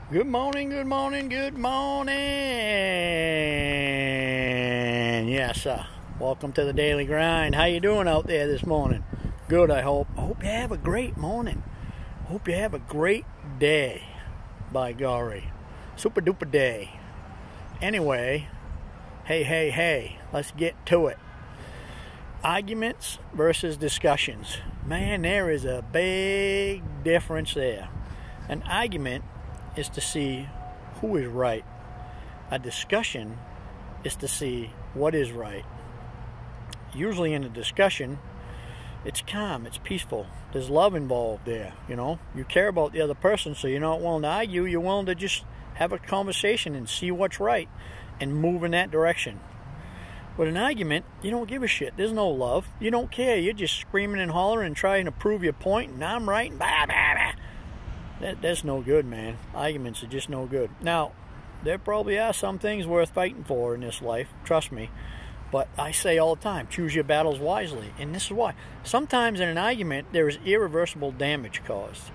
Good morning, good morning, good morning. Yes, welcome to the daily grind. How you doing out there this morning? Good, I hope. I hope you have a great morning. Hope you have a great day. By golly. Super duper day. Anyway, hey, let's get to it. Arguments versus discussions. Man, there is a big difference there. An argument is to see who is right. A discussion is to see what is right. Usually in a discussion, it's calm, it's peaceful. There's love involved there, you know. You care about the other person, so you're not willing to argue. You're willing to just have a conversation and see what's right and move in that direction. With an argument, you don't give a shit. There's no love. You don't care. You're just screaming and hollering and trying to prove your point, and I'm right, and blah, blah, blah. That's no good, man. Arguments are just no good. Now, there probably are some things worth fighting for in this life, trust me. But I say all the time, choose your battles wisely. And this is why. Sometimes in an argument, there is irreversible damage caused.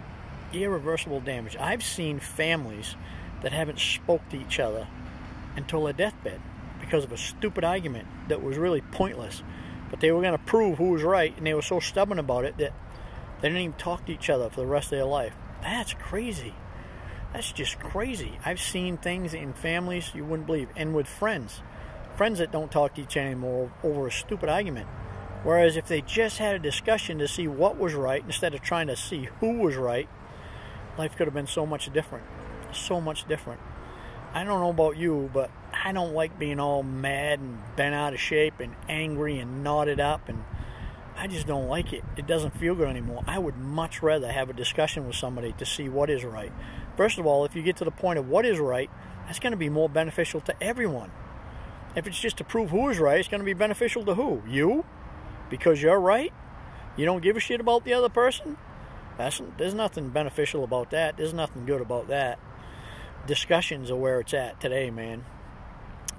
Irreversible damage. I've seen families that haven't spoke to each other until their deathbed because of a stupid argument that was really pointless. But they were going to prove who was right, and they were so stubborn about it that they didn't even talk to each other for the rest of their life. That's crazy. That's just crazy. I've seen things in families you wouldn't believe. And with friends that don't talk to each other anymore over a stupid argument. Whereas if they just had a discussion to see what was right instead of trying to see who was right, life could have been so much different. So much different. I don't know about you, but I don't like being all mad and bent out of shape and angry and knotted up, and I just don't like it. It doesn't feel good anymore. I would much rather have a discussion with somebody to see what is right. First of all, if you get to the point of what is right, that's going to be more beneficial to everyone. If it's just to prove who is right, it's going to be beneficial to who? You? Because you're right? You don't give a shit about the other person? There's nothing beneficial about that. There's nothing good about that. Discussions are where it's at today, man.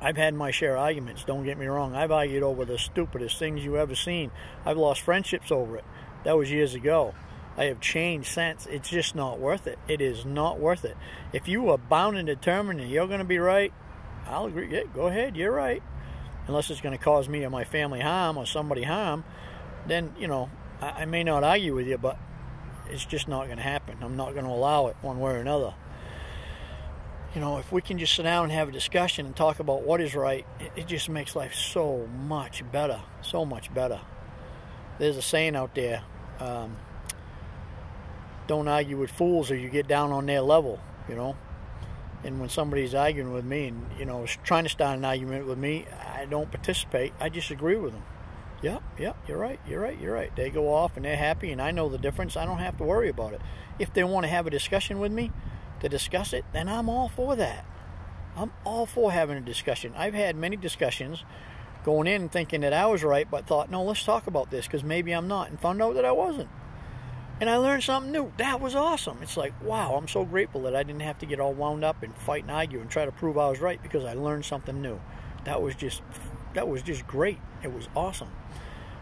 I've had my share of arguments, don't get me wrong. I've argued over the stupidest things you ever seen. I've lost friendships over it. That was years ago. I have changed since. It's just not worth it. It is not worth it. If you are bound and determined that you're going to be right, I'll agree. Yeah, go ahead, you're right. Unless it's going to cause me or my family harm or somebody harm, then, you know, I may not argue with you, but it's just not going to happen. I'm not going to allow it one way or another. You know, if we can just sit down and have a discussion and talk about what is right, it just makes life so much better. So much better. There's a saying out there, don't argue with fools or you get down on their level, you know. And when somebody's arguing with me and, you know, is trying to start an argument with me, I don't participate. I just agree with them. Yep, you're right. They go off and they're happy and I know the difference. I don't have to worry about it. If they want to have a discussion with me, to discuss it, then I'm all for that. I'm all for having a discussion. I've had many discussions going in thinking that I was right, but thought, no, let's talk about this because maybe I'm not, and found out that I wasn't. And I learned something new. That was awesome. It's like, wow, I'm so grateful that I didn't have to get all wound up and fight and argue and try to prove I was right because I learned something new. That was just great. It was awesome.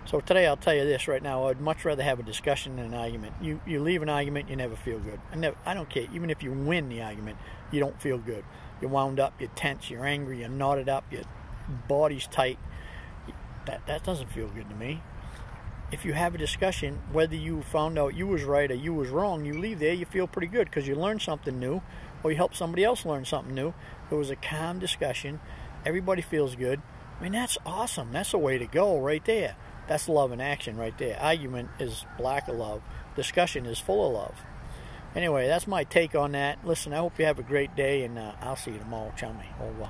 So today I'll tell you this right now. I'd much rather have a discussion than an argument. You leave an argument, you never feel good. I don't care. Even if you win the argument, you don't feel good. You're wound up, you're tense, you're angry, you're knotted up, your body's tight. That doesn't feel good to me. If you have a discussion, whether you found out you was right or you was wrong, you leave there, you feel pretty good because you learned something new or you helped somebody else learn something new. It was a calm discussion. Everybody feels good. I mean, that's awesome. That's the way to go right there. That's love in action right there. Argument is lack of love. Discussion is full of love. Anyway, that's my take on that. Listen, I hope you have a great day, and I'll see you tomorrow. Ciao me. Au revoir.